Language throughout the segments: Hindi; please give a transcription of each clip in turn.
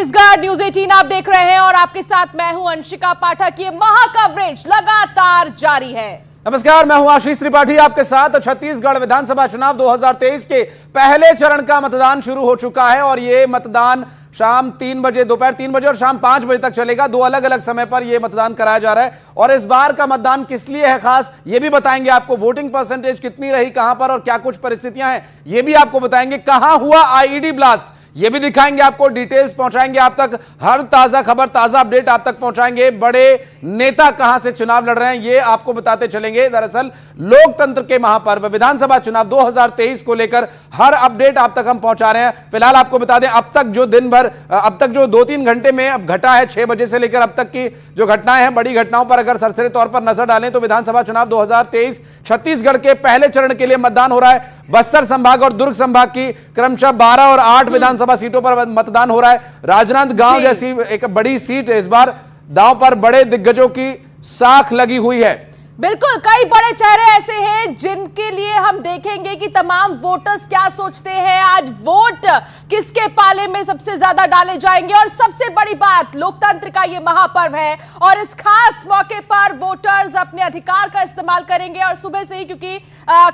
छत्तीसगढ़ न्यूज 18 आप देख रहे हैं और आपके साथ मैं हूं अंशिका पाठक। ये महा कवरेज लगातार जारी है। नमस्कार, मैं हूं आशीष त्रिपाठी आपके साथ। छत्तीसगढ़ विधानसभा चुनाव 2023 के पहले चरण का मतदान शुरू हो चुका है और यह मतदान शाम 3 बजे, दोपहर 3 बजे और शाम 5 बजे तक चलेगा। दो अलग अलग समय पर यह मतदान कराया जा रहा है और इस बार का मतदान किस लिए है खास, यह भी बताएंगे आपको। वोटिंग परसेंटेज कितनी रही, कहां पर और क्या कुछ परिस्थितियां हैं, यह भी आपको बताएंगे। कहां हुआ आईईडी ब्लास्ट, ये भी दिखाएंगे आपको। डिटेल्स पहुंचाएंगे आप तक, हर ताजा खबर, ताजा अपडेट आप तक पहुंचाएंगे। बड़े नेता कहां से चुनाव लड़ रहे हैं ये आपको बताते चलेंगे। दरअसल लोकतंत्र के महापर्व विधानसभा चुनाव 2023 को लेकर हर अपडेट आप तक हम पहुंचा रहे हैं। फिलहाल आपको बता दें, अब तक जो दिन भर, अब तक जो 2-3 घंटे में अब घटा है, 6 बजे से लेकर अब तक की जो घटनाएं हैं, बड़ी घटनाओं पर अगर सरसरी तौर पर नजर डालें तो विधानसभा चुनाव 2023 छत्तीसगढ़ के पहले चरण के लिए मतदान हो रहा है। बस्तर संभाग और दुर्ग संभाग की क्रमशः 12 और 8 विधानसभा सीटों पर मतदान हो रहा है। राजनांदगांव जैसी एक बड़ी सीट इस बार दांव पर बड़े दिग्गजों की साख लगी हुई है। बिल्कुल, कई बड़े चेहरे ऐसे हैं जिनके लिए हम देखेंगे कि तमाम वोटर्स क्या सोचते हैं। आज वोट किसके पाले में सबसे ज्यादा डाले जाएंगे और सबसे बड़ी बात, लोकतंत्र का ये महापर्व है और इस खास मौके पर वोटर्स अपने अधिकार का इस्तेमाल करेंगे। और सुबह से ही, क्योंकि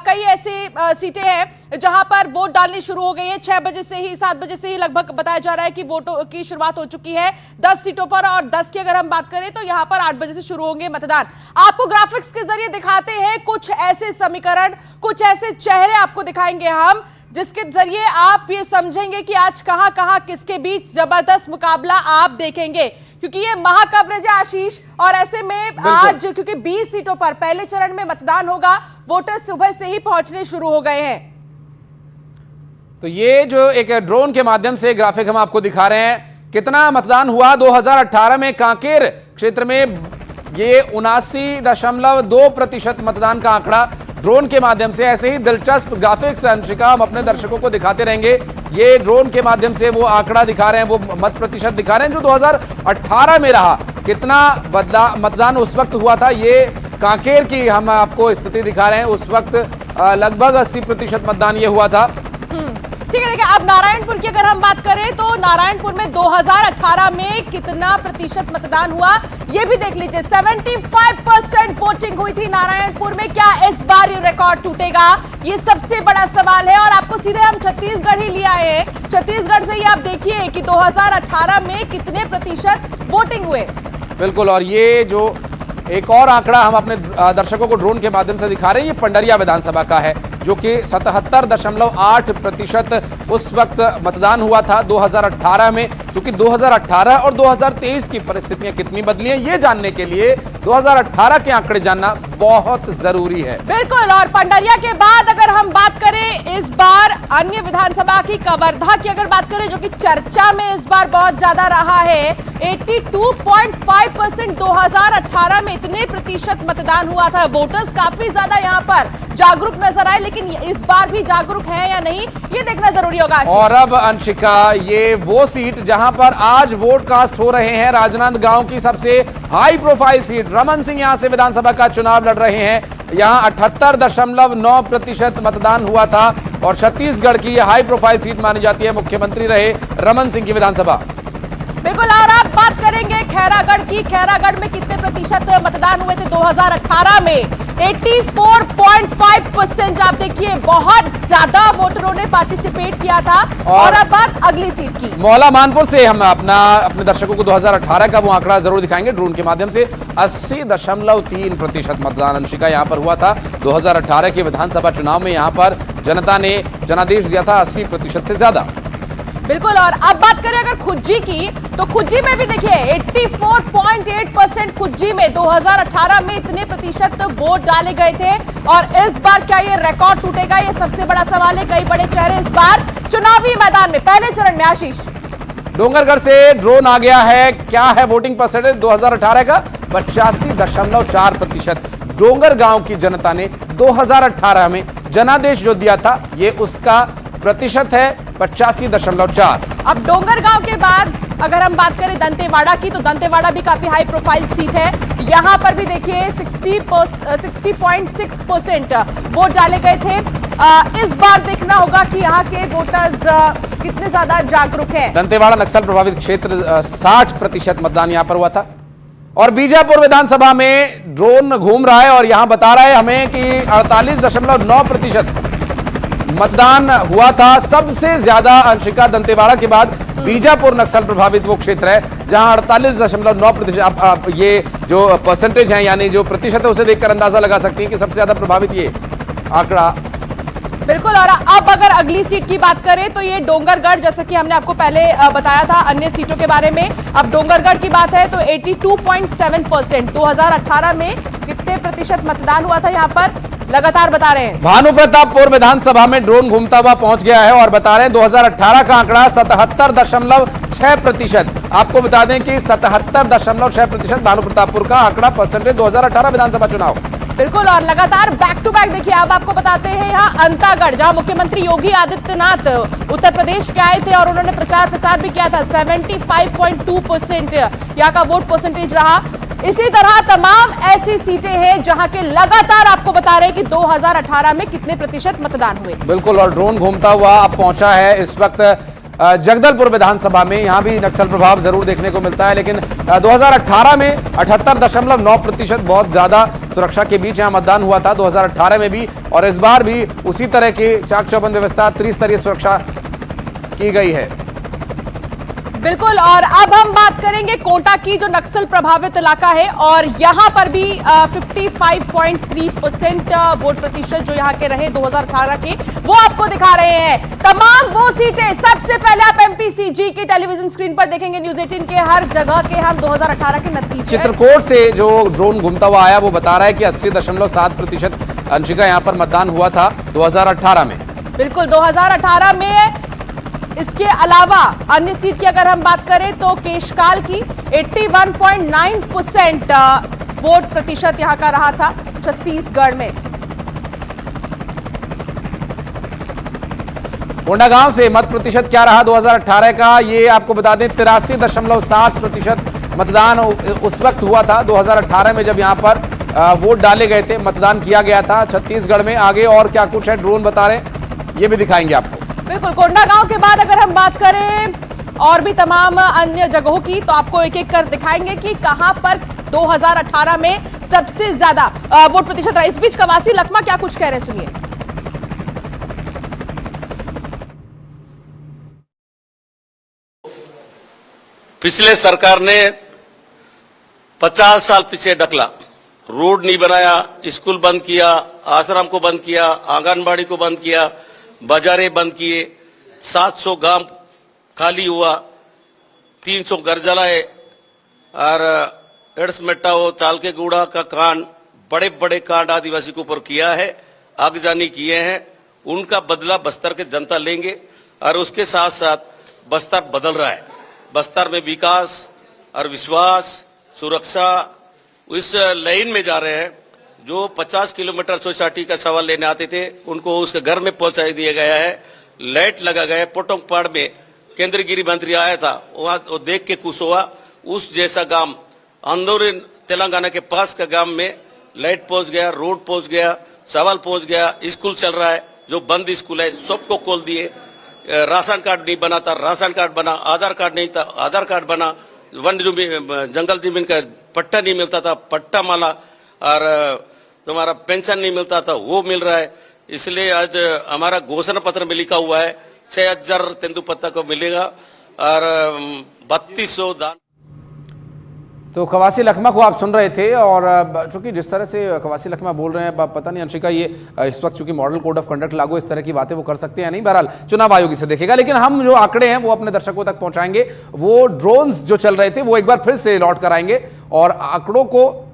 कई ऐसी सीटें हैं जहां पर वोट डालनी शुरू हो गई है, 6 बजे से ही, 7 बजे से ही लगभग बताया जा रहा है कि वोटों की शुरुआत हो चुकी है 10 सीटों पर। और 10 की अगर हम बात करें तो यहां पर 8 बजे से शुरू होंगे मतदान। आपको ग्राफिक्स के जरिए दिखाते हैं कुछ ऐसे समीकरण, कुछ ऐसे चेहरे आपको दिखाएंगे हम, जिसके जरिए आप ये समझेंगे कि आज कहां कहां किसके बीच जबरदस्त मुकाबला आप देखेंगे। क्योंकि ये महा कवरेज है आशीष, और ऐसे में आज क्योंकि 20 सीटों पर पहले चरण में मतदान होगा, वोटर सुबह से ही पहुंचने शुरू हो गए हैं। तो ये जो एक ड्रोन के माध्यम से ग्राफिक हम आपको दिखा रहे हैं, कितना मतदान हुआ 2018 में कांकेर क्षेत्र में, ये 79.2% मतदान का आंकड़ा ड्रोन के माध्यम से। ऐसे ही दिलचस्प ग्राफिक्स अंशिका हम अपने दर्शकों को दिखाते रहेंगे। ये ड्रोन के माध्यम से वो आंकड़ा दिखा रहे हैं, वो मत प्रतिशत दिखा रहे हैं जो 2018 में रहा। कितना मतदान उस वक्त हुआ था, ये कांकेर की हम आपको स्थिति दिखा रहे हैं। उस वक्त लगभग 80% मतदान ये हुआ था। ठीक है, देखिए अब नारायणपुर की अगर हम बात करें तो नारायणपुर में 2018 में कितना प्रतिशत मतदान हुआ ये भी देख लीजिए। 75% वोटिंग हुई थी नारायणपुर में। क्या इस बार ये रिकॉर्ड टूटेगा, ये सबसे बड़ा सवाल है। और आपको सीधे हम छत्तीसगढ़ ही ले आए हैं। छत्तीसगढ़ से ही आप देखिए कि 2018 में कितने प्रतिशत वोटिंग हुए। बिल्कुल, और ये जो एक और आंकड़ा हम अपने दर्शकों को ड्रोन के माध्यम से दिखा रहे हैं, ये पंडरिया विधानसभा का है, जो कि 77.8% उस वक्त मतदान हुआ था 2018 में। क्योंकि 2018 और 2023 की परिस्थितियां कितनी बदली हैं, ये जानने के लिए 2018 के आंकड़े जानना बहुत जरूरी है। बिल्कुल, और पंडरिया के बाद अगर हम बात करें इस बार अन्य विधानसभा की, कवर्धा की अगर बात करें, जो कि चर्चा में इस बार बहुत ज्यादा रहा है, 82.5% 2018 में इतने प्रतिशत मतदान हुआ था। वोटर्स काफी ज्यादा यहाँ पर जागरूक नजर आए, लेकिन इस बार भी जागरूक है या नहीं ये देखना जरूरी होगा। और अब अंशिका, ये वो सीट जहां पर आज वोट कास्ट हो रहे हैं, राजनांदगांव की सबसे high profile seat, Raman Singh यहां से विधानसभा का चुनाव लड़ रहे हैं। यहां 78.9% मतदान हुआ था और छत्तीसगढ़ की यह हाई प्रोफाइल सीट मानी जाती है। मुख्यमंत्री रहे रमन सिंह की विधानसभा। बिल्कुल, और आप बात करेंगे खैरागढ़ की। खैरागढ़ में कितने प्रतिशत मतदान हुए थे 2018 में? 84.5%। आप देखिए बहुत ज्यादा वोटरों ने पार्टिसिपेट किया था। और अब बात अगली सीट की, मौला मानपुर से हम अपने दर्शकों को 2018 का वो आंकड़ा जरूर दिखाएंगे ड्रोन के माध्यम से। 80.3% मतदान अंशिका यहां पर हुआ था 2018 के विधानसभा चुनाव में। यहां पर जनता ने जनादेश दिया था 80% से ज्यादा। बिल्कुल, और अब बात करें अगर खुज्जी की, तो खुज्जी में भी देखिए 84.8% खुज्जी में 2018 में इतने प्रतिशत वोट डाले गए थे। और इस बार क्या ये रिकॉर्ड टूटेगा, ये सबसे बड़ा सवाल है। कई बड़े चेहरे इस बार चुनावी मैदान में पहले चरण में। आशीष, डोंगरगढ़ से ड्रोन आ गया है, क्या है वोटिंग परसेंटेज 2018 का? 85.4%। डोंगरगांव की जनता ने 2018 में जनादेश जो दिया था, ये उसका प्रतिशत है 85.4। अब डोंगरगांव के बाद अगर हम बात करें दंतेवाड़ा की, तो दंतेवाड़ा भी काफी हाई प्रोफाइल सीट है। यहां पर भी देखिए 60.6% वोट डाले गए थे। इस बार देखना होगा कि यहां के वोटर्स कितने ज्यादा जागरूक हैं। दंतेवाड़ा नक्सल प्रभावित क्षेत्र 60% मतदान यहां पर हुआ था। और बीजापुर विधानसभा में ड्रोन घूम रहा है और यहां बता रहा है हमें कि 48.9% मतदान हुआ था। सबसे ज्यादा अंशिका दंतेवाड़ा के बाद बीजापुर नक्सल प्रभावित वो क्षेत्र है जहां 48.9%। ये जो परसेंटेज है यानी जो प्रतिशत है उसे देखकर अंदाजा लगा सकती है कि सबसे ज्यादा प्रभावित ये आंकड़ा। बिल्कुल। और अब अगर अगली सीट की बात करें तो ये डोंगरगढ़, जैसा कि हमने आपको पहले बताया था अन्य सीटों के बारे में, अब डोंगरगढ़ की बात है तो 82.7%। 2018 में कितने प्रतिशत मतदान हुआ था यहाँ पर लगातार बता रहे हैं। भानु प्रतापपुर विधानसभा में ड्रोन घूमता हुआ पहुंच गया है और बता रहे हैं 2018 का आंकड़ा 77.6%। आपको बता दें कि 77.6% भानु प्रतापपुर का आंकड़ा परसेंटेज 2018 विधानसभा चुनाव। बिल्कुल। और लगातार बैक टू बैक देखिए, अब आपको बताते हैं यहाँ अंतागढ़, जहां मुख्यमंत्री योगी आदित्यनाथ उत्तर प्रदेश के आए थे और उन्होंने प्रचार प्रसार भी किया था। 75.2% यहाँ का वोट परसेंटेज रहा। इसी तरह तमाम ऐसी सीटें हैं जहां के लगातार आपको बता रहे हैं कि 2018 में कितने प्रतिशत मतदान हुए। बिल्कुल। और ड्रोन घूमता हुआ अब पहुंचा है इस वक्त जगदलपुर विधानसभा में। यहां भी नक्सल प्रभाव जरूर देखने को मिलता है, लेकिन 2018 में 78.9% बहुत ज्यादा सुरक्षा के बीच यहां मतदान हुआ था 2018 में भी, और इस बार भी उसी तरह की चाक चौबंद व्यवस्था, त्रिस्तरीय सुरक्षा की गई है। बिल्कुल। और अब हम बात करेंगे कोटा की, जो नक्सल प्रभावित इलाका है, और यहां पर भी 55.3% वोट प्रतिशत जो यहां के रहे 2018 के, वो आपको दिखा रहे हैं। तमाम वो सीटें सबसे पहले आप एमपीसीजी की टेलीविजन स्क्रीन पर देखेंगे, न्यूज 18 के हर जगह के हम 2018 के नतीजे। चित्रकूट से जो ड्रोन घूमता हुआ आया वो बता रहा है कि 80.7% अंशिका यहां पर मतदान हुआ था 2018 में। बिल्कुल। 2018 में इसके अलावा अन्य सीट की अगर हम बात करें तो केशकाल की 81.9% वोट प्रतिशत यहां का रहा था छत्तीसगढ़ में। कोंडागांव से मत प्रतिशत क्या रहा 2018 का, ये आपको बता दें 83.7% मतदान उस वक्त हुआ था 2018 में जब यहां पर वोट डाले गए थे, मतदान किया गया था छत्तीसगढ़ में। आगे और क्या कुछ है ड्रोन बता रहे हैं, ये भी दिखाएंगे आपको। बिल्कुल। कोंडागांव के बाद अगर हम बात करें और भी तमाम अन्य जगहों की, तो आपको एक एक कर दिखाएंगे कि कहां पर 2018 में सबसे ज्यादा वोट प्रतिशत रहा। इस बीच कवासी लखमा क्या कुछ कह रहे हैं, सुनिए। पिछले सरकार ने 50 साल पीछे ढकला, रोड नहीं बनाया, स्कूल बंद किया, आश्रम को बंद किया, आंगनबाड़ी को बंद किया, बाजारें बंद किए, 700 गांव खाली हुआ, 300 घर जलाए, और एड्स मेटाओ चाल के गूड़ा का कांड, बड़े बड़े कांड आदिवासी के ऊपर किया है, आगजनी किए हैं। उनका बदला बस्तर के जनता लेंगे, और उसके साथ साथ बस्तर बदल रहा है। बस्तर में विकास और विश्वास, सुरक्षा इस लाइन में जा रहे हैं। जो 50 किलोमीटर सोसाइटी का सवाल लेने आते थे उनको उसके घर में पहुंचा दिया गया है, लाइट लगा गया है। पोटोंगपाड़ में केंद्रीय गृह मंत्री आया था, वहां वो देख के खुश हुआ। उस जैसा गांव अंदौरी तेलंगाना के पास का गांव में लाइट पहुंच गया, रोड पहुंच गया, सवाल पहुंच गया, स्कूल चल रहा है, जो बंद स्कूल है सबको खोल दिए। राशन कार्ड नहीं बना था, राशन कार्ड बना, आधार कार्ड नहीं था, आधार कार्ड बना, वन जंगल जमीन का पट्टा नहीं मिलता था, पट्टा माला, और तुम्हारा पेंशन नहीं मिलता था, वो मिल रहा है। इसलिए आज हमारा घोषणा पत्र में लिखा हुआ है 6000 तेंदुपत्ता को मिलेगा और 3200 दान। तो कवासी लखमा को आप सुन रहे थे, और चूंकि जिस तरह से कवासी लखमा बोल रहे हैं, पता नहीं अंशिका ये इस वक्त चूंकि मॉडल कोड ऑफ कंडक्ट लागू, इस तरह की बातें वो कर सकते हैं नहीं, बहरहाल चुनाव आयोग इसे देखेगा। लेकिन हम जो आंकड़े हैं वो अपने दर्शकों तक पहुंचाएंगे। वो ड्रोन्स जो चल रहे थे वो एक बार फिर से लौट कर आएंगे और आंकड़ों को,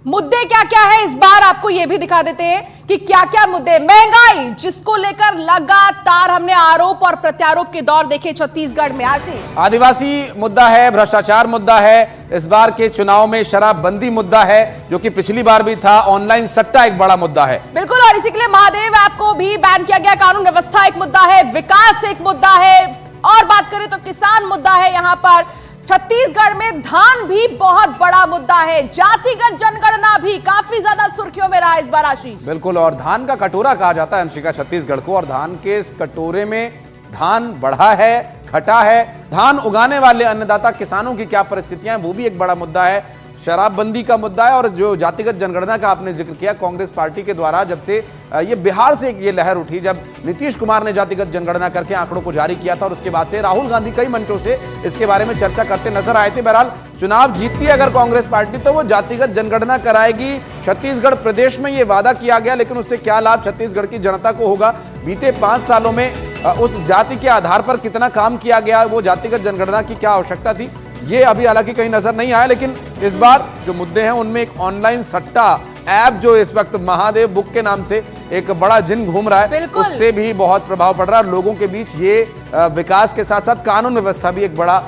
मुद्दे क्या क्या है इस बार आपको यह भी दिखा देते हैं कि क्या क्या मुद्दे। महंगाई, जिसको लेकर लगातार हमने आरोप और प्रत्यारोप के दौर देखे छत्तीसगढ़ में। आशीष, आदिवासी मुद्दा है, भ्रष्टाचार मुद्दा है, इस बार के चुनाव में शराबबंदी मुद्दा है जो कि पिछली बार भी था, ऑनलाइन सट्टा एक बड़ा मुद्दा है। बिल्कुल। और इसी के लिए महादेव ऐप को भी बैन किया गया। कानून व्यवस्था एक मुद्दा है, विकास एक मुद्दा है, और बात करें तो किसान मुद्दा है। यहां पर छत्तीसगढ़ में धान भी बहुत बड़ा मुद्दा है। जातिगत जनगणना भी काफी ज्यादा सुर्खियों में रहा इस बार। आशीष, बिल्कुल। और धान का कटोरा कहा जाता है अंशिका छत्तीसगढ़ को, और धान के इस कटोरे में धान बढ़ा है, घटा है, धान उगाने वाले अन्नदाता किसानों की क्या परिस्थितियां हैं, वो भी एक बड़ा मुद्दा है। शराबबंदी का मुद्दा है और जो जातिगत जनगणना का आपने जिक्र किया, कांग्रेस पार्टी के द्वारा जब से ये बिहार से ये लहर उठी, जब नीतीश कुमार ने जातिगत जनगणना करके आंकड़ों को जारी किया था और उसके बाद से राहुल गांधी कई मंचों से इसके बारे में चर्चा करते नजर आए थे। बहरहाल चुनाव जीतती है अगर कांग्रेस पार्टी तो वो जातिगत जनगणना कराएगी। छत्तीसगढ़ प्रदेश में ये वादा किया गया, लेकिन उससे क्या लाभ छत्तीसगढ़ की जनता को होगा? बीते 5 सालों में उस जाति के आधार पर कितना काम किया गया, वो जातिगत जनगणना की क्या आवश्यकता थी, ये अभी हालांकि कहीं नजर नहीं आया। लेकिन इस बार जो मुद्दे हैं उनमें एक ऑनलाइन सट्टा ऐप जो इस वक्त महादेव बुक के नाम से एक बड़ा जिन घूम रहा है, उससे भी बहुत प्रभाव पड़ रहा है। लोगों के बीच ये विकास के साथ साथ कानून व्यवस्था भी एक बड़ा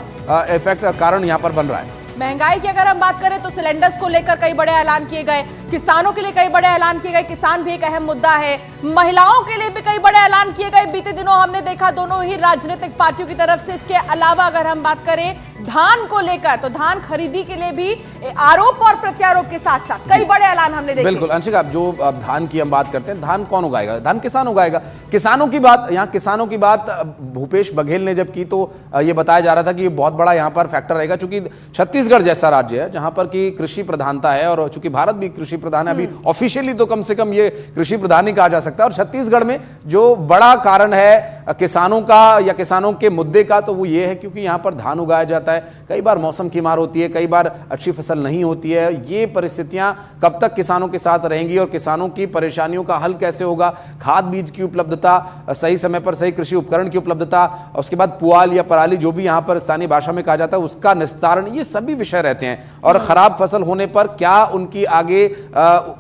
इफेक्ट कारण यहां पर बन रहा है। महंगाई की अगर हम बात करें तो सिलेंडर्स को लेकर कई बड़े ऐलान किए गए, किसानों के लिए कई बड़े ऐलान किए गए, किसान भी एक अहम मुद्दा है। महिलाओं के लिए भी कई बड़े ऐलान किए गए, बीते दिनों हमने देखा दोनों ही राजनीतिक पार्टियों की तरफ से। इसके अलावा अगर हम बात करें धान को लेकर तो धान खरीदी के लिए भी आरोप और प्रत्यारोप के साथ साथ कई बड़े ऐलान हमने देखे। बिल्कुल अंशिका, जो अब धान की हम बात करते हैं, धान कौन उगाएगा? धान किसान उगाएगा। किसानों की बात, यहाँ किसानों की बात भूपेश बघेल ने जब की तो ये बताया जा रहा था कि ये बहुत बड़ा यहाँ पर फैक्टर रहेगा, क्योंकि छत्तीसगढ़ जैसा राज्य है जहां पर की कृषि प्रधानता है और चूंकि भारत भी कृषि प्रधान है, अभी ऑफिशियली तो कम से कम ये कृषि प्रधान ही कहा जा सकता है। और छत्तीसगढ़ में जो बड़ा कारण है किसानों का या किसानों के मुद्दे का, तो वो ये है क्योंकि यहां पर धान उगाया जाता है। कई बार मौसम की मार होती है, कई बार अच्छी फसल नहीं होती है। ये परिस्थितियां कब तक किसानों के साथ रहेंगी और किसानों की परेशानियों का हल कैसे होगा? खाद बीज की उपलब्धता, सही समय पर सही कृषि उपकरण की उपलब्धता, उसके बाद पुआल या पराली जो भी यहां पर स्थानीय भाषा में कहा जाता है उसका निस्तारण, ये सभी विषय रहते हैं। और खराब फसल होने पर क्या उनकी आगे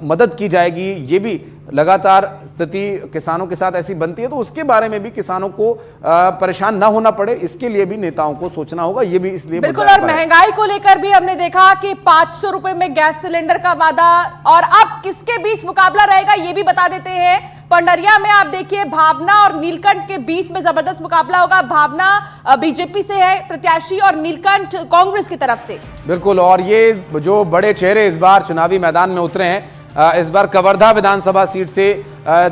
मदद की जाएगी, ये भी लगातार स्थिति किसानों के साथ ऐसी बनती है। तो उसके बारे में भी किसानों को परेशान ना होना पड़े, इसके लिए भी नेताओं को सोचना होगा। ये भी इसलिए बिल्कुल। और महंगाई को लेकर भी हमने देखा कि 500 रुपए में गैस सिलेंडर का वादा, और अब किसके बीच मुकाबला रहेगा ये भी बता देते हैं। पंडरिया में आप देखिए भावना और नीलकंठ के बीच में जबरदस्त मुकाबला होगा। भावना बीजेपी से है प्रत्याशी और नीलकंठ कांग्रेस की तरफ से। बिल्कुल। और ये जो बड़े चेहरे इस बार चुनावी मैदान में उतरे हैं, इस बार कवर्धा विधानसभा सीट से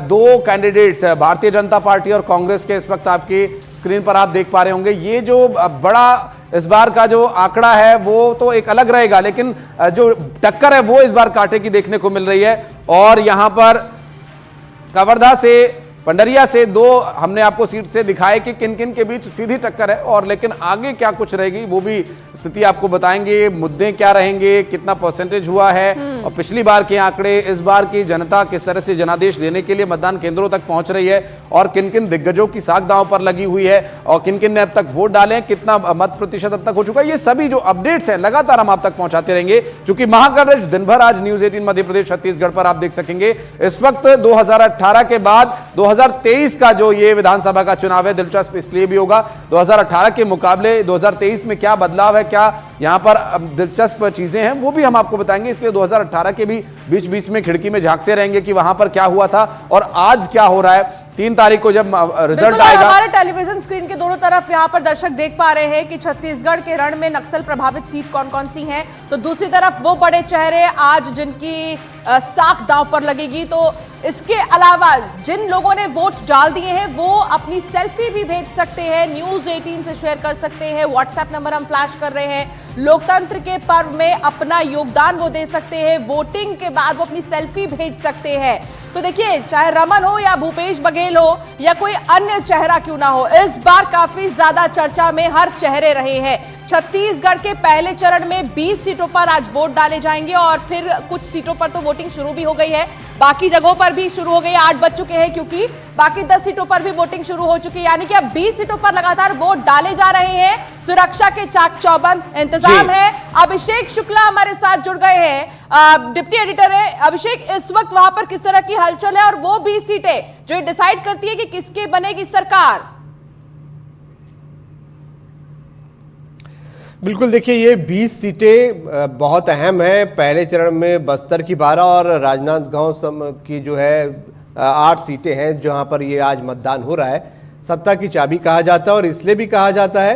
2 कैंडिडेट्स भारतीय जनता पार्टी और कांग्रेस के इस वक्त आपकी स्क्रीन पर आप देख पा रहे होंगे। ये जो बड़ा इस बार का जो आंकड़ा है वो तो एक अलग रहेगा, लेकिन जो टक्कर है वो इस बार कांटे की देखने को मिल रही है। और यहां पर कवर्धा से, पंडरिया से 2 हमने आपको सीट से दिखाए कि किन किन के बीच सीधी टक्कर है, और लेकिन आगे क्या कुछ रहेगी वो भी स्थिति आपको बताएंगे। मुद्दे क्या रहेंगे, कितना परसेंटेज हुआ है, और पिछली बार के आंकड़े, इस बार की जनता किस तरह से जनादेश देने के लिए मतदान केंद्रों तक पहुंच रही है, और किन किन दिग्गजों की साख दांव पर लगी हुई है, और किन किन ने अब तक वोट डाले, कितना मत प्रतिशत अब तक हो चुका है। ये सभी जो अपडेट्स हैं लगातार हम आप तक पहुंचाते रहेंगे, क्योंकि महाकवरेज दिन भर आज न्यूज 18 मध्य प्रदेश छत्तीसगढ़ पर आप देख सकेंगे। इस वक्त 2018 के बाद 2023 का जो ये विधानसभा का चुनाव है, दिलचस्प इसलिए भी होगा 2018 के मुकाबले 2023 में क्या बदलाव है, क्या यहां पर दिलचस्प चीजें हैं, वो भी हम आपको बताएंगे। इसलिए 2018 के भी बीच बीच में खिड़की में झांकते रहेंगे कि वहां पर क्या हुआ था और आज क्या हो रहा है। 3 तारीख को जब रिजल्ट आएगा, हमारे टेलीविजन स्क्रीन के दोनों तरफ यहां पर दर्शक देख पा रहे हैं कि छत्तीसगढ़ के रण में नक्सल प्रभावित सीट कौन कौन सी हैं, तो दूसरी तरफ वो बड़े चेहरे आज जिनकी साख दांव पर लगेगी। तो इसके अलावा जिन लोगों ने वोट डाल दिए हैं वो अपनी सेल्फी भी भेज सकते हैं, न्यूज 18 से शेयर कर सकते हैं। व्हाट्सएप नंबर हम फ्लैश कर रहे हैं। लोकतंत्र के पर्व में अपना योगदान वो दे सकते हैं, वोटिंग के बाद वो अपनी सेल्फी भेज सकते हैं। तो देखिए, चाहे रमन हो या भूपेश बघेल हो या कोई अन्य चेहरा क्यों ना हो, इस बार काफी ज्यादा चर्चा में हर चेहरे रहे हैं। छत्तीसगढ़ के पहले चरण में 20 सीटों पर आज वोट डाले जाएंगे और फिर कुछ सीटों पर तो वोटिंग शुरू भी हो गई है, बाकी जगहों पर भी शुरू हो गई है। 8 बज चुके हैं क्योंकि बाकी 10 सीटों पर भी वोटिंग शुरू हो चुकी है, यानी कि अब 20 सीटों पर लगातार वोट डाले जा रहे हैं। सुरक्षा के चाक चौबंद इंतजाम है। अभिषेक शुक्ला हमारे साथ जुड़ गए हैं, डिप्टी एडिटर है। अभिषेक, इस वक्त वहां पर किस तरह की हलचल है और वो 20 सीटें जो डिसाइड करती है कि किसके बनेगी सरकार? बिल्कुल, देखिए ये 20 सीटें बहुत अहम है। पहले चरण में बस्तर की 12 और राजनांदगांव की जो है 8 सीटें हैं जहां पर ये आज मतदान हो रहा है। सत्ता की चाबी कहा जाता है और इसलिए भी कहा जाता है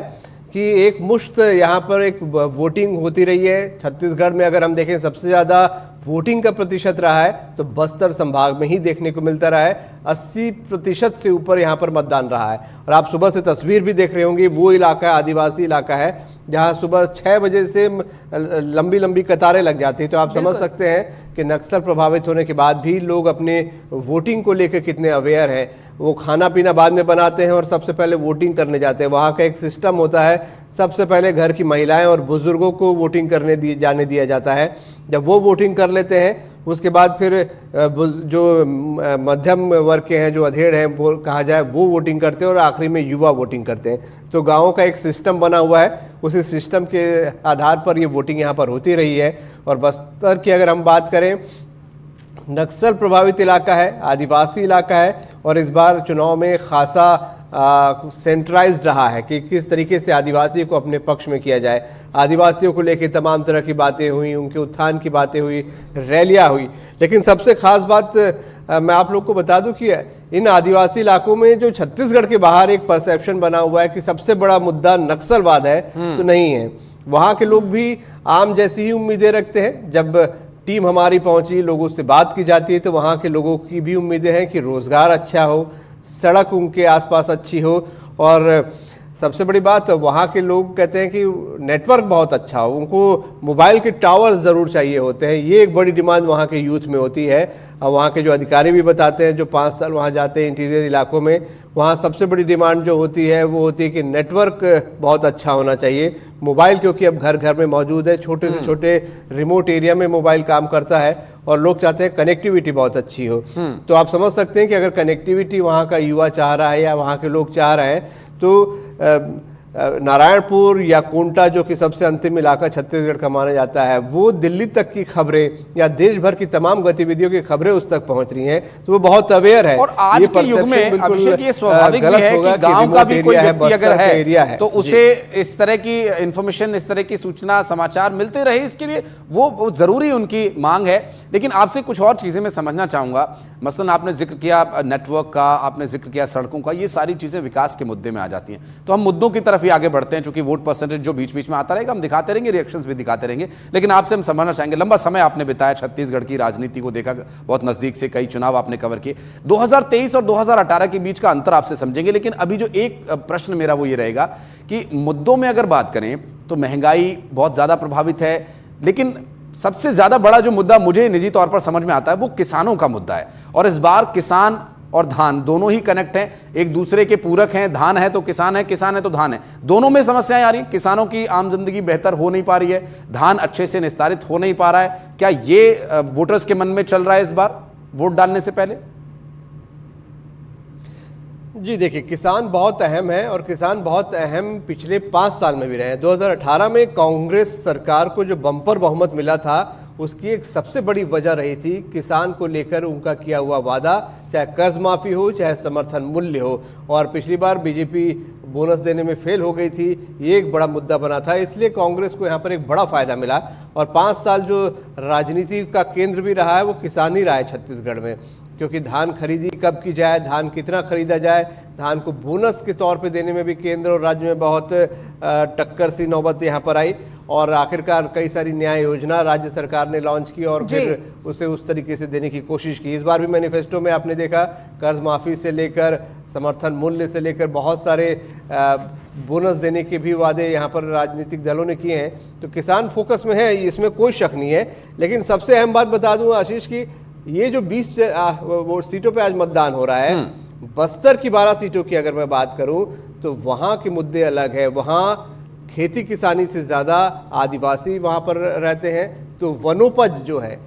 कि एक मुश्त यहाँ पर एक वोटिंग होती रही है। छत्तीसगढ़ में अगर हम देखें सबसे ज़्यादा वोटिंग का प्रतिशत रहा है तो बस्तर संभाग में ही देखने को मिलता रहा है। 80% से ऊपर यहाँ पर मतदान रहा है। और आप सुबह से तस्वीर भी देख रहे होंगे, वो इलाका आदिवासी इलाका है जहाँ सुबह 6 बजे से लंबी लंबी कतारें लग जाती है। तो आप समझ सकते हैं कि नक्सल प्रभावित होने के बाद भी लोग अपने वोटिंग को लेकर कितने अवेयर हैं। वो खाना पीना बाद में बनाते हैं और सबसे पहले वोटिंग करने जाते हैं। वहाँ का एक सिस्टम होता है, सबसे पहले घर की महिलाएं और बुजुर्गों को वोटिंग करने जाने दिया जाता है। जब वो वोटिंग कर लेते हैं उसके बाद फिर जो मध्यम वर्ग के हैं, जो अधेड़ हैं वो कहा जाए, वो वोटिंग करते हैं और आखिरी में युवा वोटिंग करते हैं। तो गाँव का एक सिस्टम बना हुआ है, उसी सिस्टम के आधार पर ये वोटिंग यहाँ पर होती रही है। और बस्तर की अगर हम बात करें, नक्सल प्रभावित इलाका है, आदिवासी इलाका है और इस बार चुनाव में खासा सेंट्रलाइज्ड रहा है कि किस तरीके से आदिवासी को अपने पक्ष में किया जाए। आदिवासियों को लेकर तमाम तरह की बातें हुई, उनके उत्थान की बातें हुई, रैलियां हुई। लेकिन सबसे खास बात मैं आप लोग को बता दूं कि इन आदिवासी इलाकों में जो छत्तीसगढ़ के बाहर एक परसेप्शन बना हुआ है कि सबसे बड़ा मुद्दा नक्सलवाद है, तो नहीं है। वहाँ के लोग भी आम जैसी ही उम्मीदें रखते हैं। जब टीम हमारी पहुंची, लोगों से बात की जाती है, तो वहाँ के लोगों की भी उम्मीदें हैं कि रोजगार अच्छा हो, सड़क उनके आसपास अच्छी हो और सबसे बड़ी बात वहाँ के लोग कहते हैं कि नेटवर्क बहुत अच्छा हो, उनको मोबाइल के टावर ज़रूर चाहिए होते हैं। ये एक बड़ी डिमांड वहाँ के यूथ में होती है। और वहाँ के जो अधिकारी भी बताते हैं, जो 5 साल वहाँ जाते हैं इंटीरियर इलाकों में, वहाँ सबसे बड़ी डिमांड जो होती है वो होती है कि नेटवर्क बहुत अच्छा होना चाहिए। मोबाइल क्योंकि अब घर घर में मौजूद है, छोटे से छोटे रिमोट एरिया में मोबाइल काम करता है और लोग चाहते हैं कनेक्टिविटी बहुत अच्छी हो। तो आप समझ सकते हैं कि अगर कनेक्टिविटी वहाँ का युवा चाह रहा है या वहाँ के लोग चाह रहे हैं तो नारायणपुर या कोंटा, जो कि सबसे अंतिम इलाका छत्तीसगढ़ का माना जाता है, वो दिल्ली तक की खबरें या देश भर की तमाम गतिविधियों की खबरें उस तक पहुंच रही हैं। तो वो बहुत अवेयर है। और आज के युग में अभिषेक ये स्वाभाविक भी है कि गांव का भी कोई व्यक्ति अगर है तो उसे इस तरह की इंफॉर्मेशन, इस तरह की सूचना, समाचार मिलते रहे, इसके लिए वो जरूरी उनकी मांग है। लेकिन आपसे कुछ और चीजें मैं समझना चाहूंगा। मसलन आपने जिक्र किया नेटवर्क का, आपने जिक्र किया सड़कों का, ये सारी चीजें विकास के मुद्दे में आ जाती हैं। तो हम मुद्दों की तरफ ही आगे बढ़ते हैं, क्योंकि वोट परसेंटेज जो बीच बीच में आता रहेगा हम दिखाते रहेंगे, रिएक्शंस भी दिखाते रहेंगे। लेकिन आपसे हम समझना चाहेंगे, लंबा समय आपने बिताया छत्तीसगढ़ की राजनीति को देखा बहुत नजदीक से, कई चुनाव आपने कवर किए। 2023 और 2018 के बीच का अंतर आपसे समझेंगे। लेकिन अभी जो एक प्रश्न मेरा वो ये रहेगा कि मुद्दों में अगर बात करें तो महंगाई बहुत ज्यादा प्रभावित है, लेकिन सबसे ज्यादा बड़ा जो मुद्दा मुझे निजी तौर पर समझ में आता है वो किसानों का मुद्दा है। और इस बार किसान और धान दोनों ही कनेक्ट हैं, एक दूसरे के पूरक हैं। धान है तो किसान है, किसान है तो धान है, दोनों में समस्याएं आ रही। किसानों की आम जिंदगी बेहतर हो नहीं पा रही है, धान अच्छे से निस्तारित हो नहीं पा रहा है। क्या ये वोटर्स के मन में चल रहा है इस बार वोट डालने से पहले? जी देखिए, किसान बहुत अहम है और किसान बहुत अहम पिछले 5 साल में भी रहे हैं। 2018 में कांग्रेस सरकार को जो बम्पर बहुमत मिला था, उसकी एक सबसे बड़ी वजह रही थी किसान को लेकर उनका किया हुआ वादा, चाहे कर्ज माफी हो, चाहे समर्थन मूल्य हो। और पिछली बार बीजेपी बोनस देने में फेल हो गई थी, ये एक बड़ा मुद्दा बना था, इसलिए कांग्रेस को यहाँ पर एक बड़ा फायदा मिला। और 5 साल जो राजनीति का केंद्र भी रहा है वो किसान ही रहा है छत्तीसगढ़ में, क्योंकि धान खरीदी कब की जाए, धान कितना खरीदा जाए, धान को बोनस के तौर पे देने में भी केंद्र और राज्य में बहुत टक्कर सी नौबत यहाँ पर आई। और आखिरकार कई सारी न्याय योजना राज्य सरकार ने लॉन्च की और फिर उसे उस तरीके से देने की कोशिश की। इस बार भी मैनिफेस्टो में आपने देखा, कर्ज माफी से लेकर समर्थन मूल्य से लेकर बहुत सारे बोनस देने के भी वादे यहाँ पर राजनीतिक दलों ने किए हैं। तो किसान फोकस में है, इसमें कोई शक नहीं है। लेकिन सबसे अहम बात बता दूं आशीष की, ये जो 20 सीटों पे आज मतदान हो रहा है, बस्तर की 12 सीटों की अगर मैं बात करूं तो वहां के मुद्दे अलग है। वहां खेती किसानी से ज़्यादा आदिवासी वहां पर रहते हैं, तो वनोपज जो है,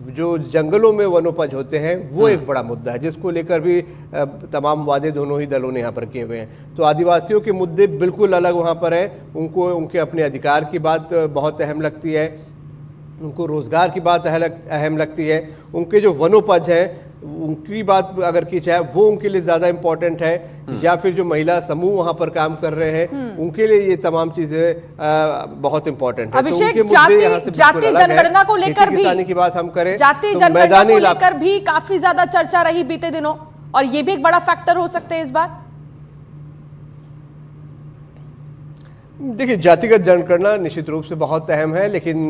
जो जंगलों में वनोपज होते हैं, वो एक बड़ा मुद्दा है, जिसको लेकर भी तमाम वादे दोनों ही दलों ने यहाँ पर किए हुए हैं। तो आदिवासियों के मुद्दे बिल्कुल अलग वहाँ पर हैं। उनको उनके अपने अधिकार की बात बहुत अहम लगती है, उनको रोजगार की बात अहम लगती है, उनके जो वनोपज है उनकी बात अगर की जाए वो उनके लिए ज़्यादा इम्पोर्टेंट है, या फिर जो महिला समूह वहाँ पर काम कर रहे हैं उनके लिए ये तमाम चीज़ें बहुत इम्पोर्टेंट है। अभिषेक, जाति जनगणना को लेकर भी की बात हम करें, जाति जनगणना को लेकर भी काफी ज्यादा चर्चा रही बीते दिनों, और ये भी एक बड़ा फैक्टर हो सकते हैं इस बार। देखिए, जातिगत जनगणना निश्चित रूप से बहुत अहम है, लेकिन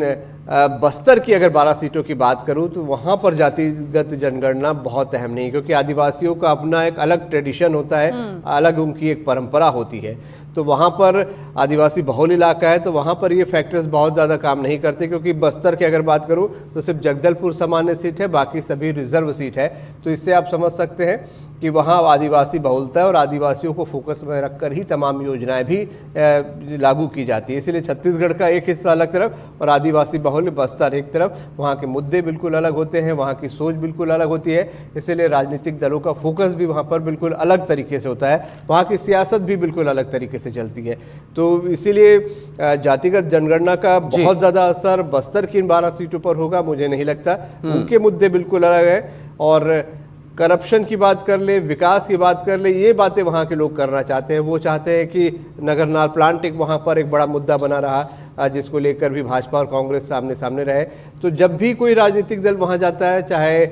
बस्तर की अगर 12 सीटों की बात करूं तो वहां पर जातिगत जनगणना बहुत अहम नहीं, क्योंकि आदिवासियों का अपना एक अलग ट्रेडिशन होता है, अलग उनकी एक परंपरा होती है। तो वहां पर आदिवासी बहुल इलाका है, तो वहां पर ये फैक्टर्स बहुत ज़्यादा काम नहीं करते, क्योंकि बस्तर की अगर बात करूं तो सिर्फ जगदलपुर सामान्य सीट है, बाकी सभी रिजर्व सीट है। तो इससे आप समझ सकते हैं कि वहाँ आदिवासी बहुलता है और आदिवासियों को फोकस में रखकर ही तमाम योजनाएं भी लागू की जाती है। इसलिए छत्तीसगढ़ का एक हिस्सा अलग तरफ और आदिवासी बहुल बस्तर एक तरफ, वहाँ के मुद्दे बिल्कुल अलग होते हैं, वहाँ की सोच बिल्कुल अलग होती है। इसलिए राजनीतिक दलों का फोकस भी वहाँ पर बिल्कुल अलग तरीके से होता है, वहाँ की सियासत भी बिल्कुल अलग तरीके से चलती है। तो इसीलिए जातिगत जनगणना का बहुत ज़्यादा असर बस्तर की इन 12 सीटों पर होगा, मुझे नहीं लगता। उनके मुद्दे बिल्कुल अलग है, और करप्शन की बात कर ले, विकास की बात कर ले, ये बातें वहाँ के लोग करना चाहते हैं। वो चाहते हैं कि नगरनार प्लांट एक वहाँ पर एक बड़ा मुद्दा बना रहा, जिसको लेकर भी भाजपा और कांग्रेस सामने सामने रहे। तो जब भी कोई राजनीतिक दल वहाँ जाता है, चाहे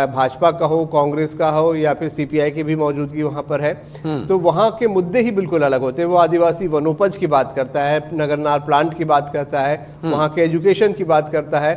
भाजपा का हो, कांग्रेस का हो, या फिर सीपीआई की भी मौजूदगी वहाँ पर है, तो वहाँ के मुद्दे ही बिल्कुल अलग होते हैं। वो आदिवासी वनोपज की बात करता है, नगरनार प्लांट की बात करता है, वहाँ के एजुकेशन की बात करता है,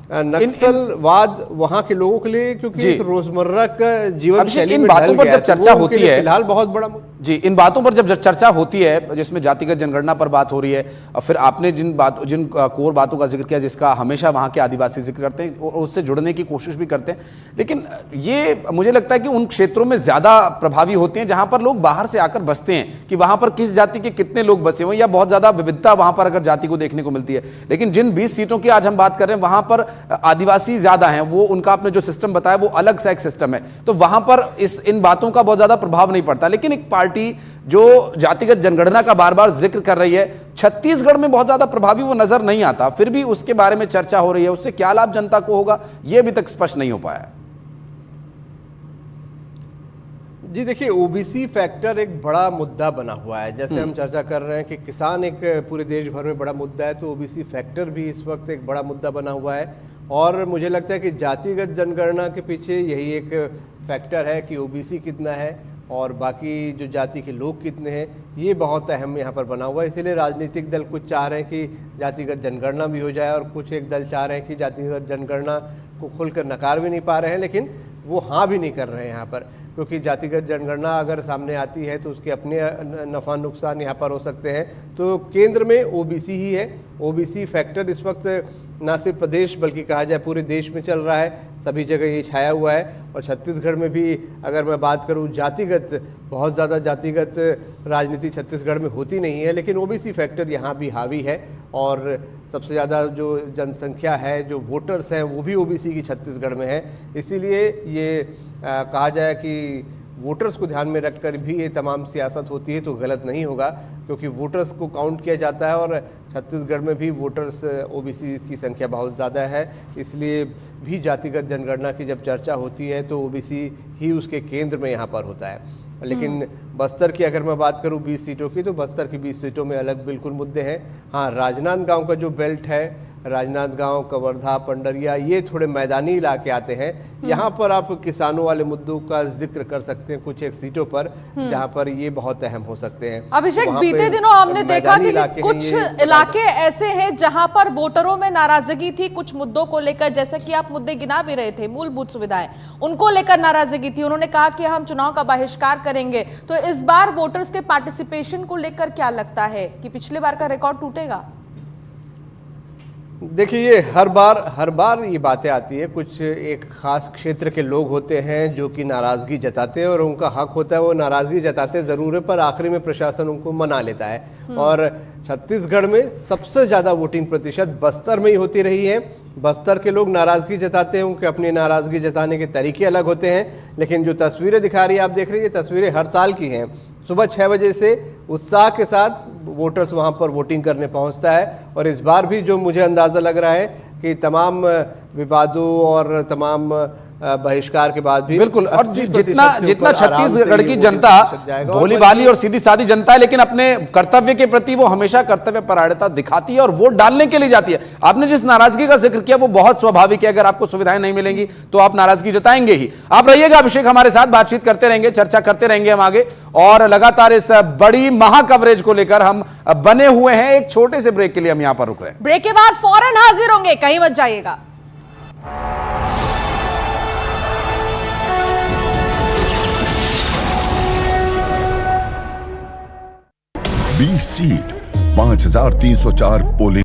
नक्सलवाद वहाँ के लोगों के लिए, क्योंकि एक रोजमर्रा का जीवन शैली में बातों पर जब चर्चा होती है फिलहाल बहुत बड़ा जी, इन बातों पर जब चर्चा होती है, जिसमें जातिगत जनगणना पर बात हो रही है, और फिर आपने जिन कोर बातों का जिक्र किया जिसका हमेशा वहाँ के आदिवासी जिक्र करते हैं, उससे जुड़ने की कोशिश भी करते हैं, लेकिन ये मुझे लगता है कि उन क्षेत्रों में ज़्यादा प्रभावी होते हैं जहाँ पर लोग बाहर से आकर बसते हैं, कि वहाँ पर किस जाति के कितने लोग बसे हुए, या बहुत ज़्यादा विविधता वहाँ पर अगर जाति को देखने को मिलती है। लेकिन जिन 20 सीटों की आज हम बात कर रहे हैं, वहाँ पर आदिवासी ज़्यादा हैं, वो उनका आपने जो सिस्टम बताया वो अलग सा एक सिस्टम है, तो वहाँ पर इन बातों का बहुत ज़्यादा प्रभाव नहीं पड़ता। लेकिन एक पार्टी जो जातिगत जनगणना का बार बार जिक्र कर रही है, छत्तीसगढ़ में बहुत ज्यादा प्रभावी वो नजर नहीं आता, फिर भी उसके बारे में चर्चा हो रही है। उससे क्या लाभ जनता को होगा, यह अभी तक स्पष्ट नहीं हो पाया। जी देखिए, ओबीसी फैक्टर एक बड़ा मुद्दा बना हुआ है। जैसे हम चर्चा कर रहे हैं कि किसान एक पूरे देश भर में बड़ा मुद्दा है, तो ओबीसी फैक्टर भी इस वक्त एक बड़ा मुद्दा बना हुआ है। और मुझे लगता है कि जातिगत जनगणना के पीछे यही एक फैक्टर है कि ओबीसी कितना है और बाकी जो जाति के लोग कितने हैं, ये बहुत अहम यहाँ पर बना हुआ है। इसीलिए राजनीतिक दल कुछ चाह रहे हैं कि जातिगत जनगणना भी हो जाए, और कुछ एक दल चाह रहे हैं कि जातिगत जनगणना को खुलकर नकार भी नहीं पा रहे हैं, लेकिन वो हाँ भी नहीं कर रहे हैं यहाँ पर, क्योंकि जातिगत जनगणना अगर सामने आती है तो उसके अपने नफ़ा नुकसान यहाँ पर हो सकते हैं। तो केंद्र में ओबीसी ही है। ओबीसी फैक्टर इस वक्त ना सिर्फ प्रदेश बल्कि कहा जाए पूरे देश में चल रहा है, सभी जगह ये छाया हुआ है। और छत्तीसगढ़ में भी अगर मैं बात करूँ, जातिगत बहुत ज़्यादा जातिगत राजनीति छत्तीसगढ़ में होती नहीं है, लेकिन ओबीसी फैक्टर यहाँ भी हावी है। और सबसे ज़्यादा जो जनसंख्या है, जो वोटर्स हैं, वो भी ओबीसी की छत्तीसगढ़ में है। इसीलिए ये कहा जाए कि वोटर्स को ध्यान में रखकर भी ये तमाम सियासत होती है तो गलत नहीं होगा, क्योंकि वोटर्स को काउंट किया जाता है और छत्तीसगढ़ में भी वोटर्स ओबीसी की संख्या बहुत ज़्यादा है। इसलिए भी जातिगत जनगणना की जब चर्चा होती है तो ओबीसी ही उसके केंद्र में यहाँ पर होता है। लेकिन बस्तर की अगर मैं बात करूँ 20 सीटों की, तो बस्तर की 20 सीटों में अलग बिल्कुल मुद्दे हैं। हाँ, राजनांदगांव का जो बेल्ट है, राजनांदगांव, कवर्धा, पंडरिया, ये थोड़े मैदानी इलाके आते हैं। यहाँ पर आप किसानों वाले मुद्दों का जिक्र कर सकते हैं कुछ एक सीटों पर, जहाँ पर ये बहुत अहम हो सकते हैं। अभिषेक, बीते दिनों हमने देखा कि कुछ इलाके ऐसे हैं जहां पर वोटरों में नाराजगी थी कुछ मुद्दों को लेकर, जैसे कि आप मुद्दे गिना भी रहे थे, मूलभूत सुविधाएं, उनको लेकर नाराजगी थी। उन्होंने कहा कि हम चुनाव का बहिष्कार करेंगे। तो इस बार वोटर्स के पार्टिसिपेशन को लेकर क्या लगता है कि पिछले बार का रिकॉर्ड टूटेगा? देखिए, हर बार ये बातें आती है। कुछ एक खास क्षेत्र के लोग होते हैं जो कि नाराज़गी जताते हैं, और उनका हक होता है वो नाराज़गी जताते ज़रूर है, पर आखिरी में प्रशासन उनको मना लेता है। और छत्तीसगढ़ में सबसे ज़्यादा वोटिंग प्रतिशत बस्तर में ही होती रही है। बस्तर के लोग नाराज़गी जताते हैं, उनके अपनी नाराज़गी जताने के तरीके अलग होते हैं। लेकिन जो तस्वीरें दिखा रही है, आप देख रही है, तस्वीरें हर साल की हैं। सुबह 6 बजे से उत्साह के साथ वोटर्स वहां पर वोटिंग करने पहुंचता है। और इस बार भी जो मुझे अंदाज़ा लग रहा है कि तमाम विवादों और तमाम बहिष्कार के बाद भी बिल्कुल। और 80% जितना से जितना ऊपर आराम से छत्तीसगढ़ ये की वोटिंग जनता प्रतिशत जाएगा। और भोली भाली और सीधी सादी जनता है, लेकिन अपने कर्तव्य के प्रति वो हमेशा कर्तव्य परायणता दिखाती है और वोट डालने के लिए जाती है। आपने जिस नाराजगी का जिक्र किया वो बहुत स्वाभाविक है। अगर आपको सुविधाएं नहीं मिलेंगी तो आप नाराजगी जताएंगे ही। आप रहिएगा अभिषेक हमारे साथ, बातचीत करते रहेंगे, चर्चा करते रहेंगे हम आगे, और लगातार इस बड़ी महा कवरेज को लेकर हम बने हुए हैं। एक छोटे से ब्रेक के लिए हम यहां पर रुक रहे हैं। ब्रेक के बाद फौरन हाजिर होंगे, कहीं मत जाइएगा। 20 सीट 5,304 पोलिंग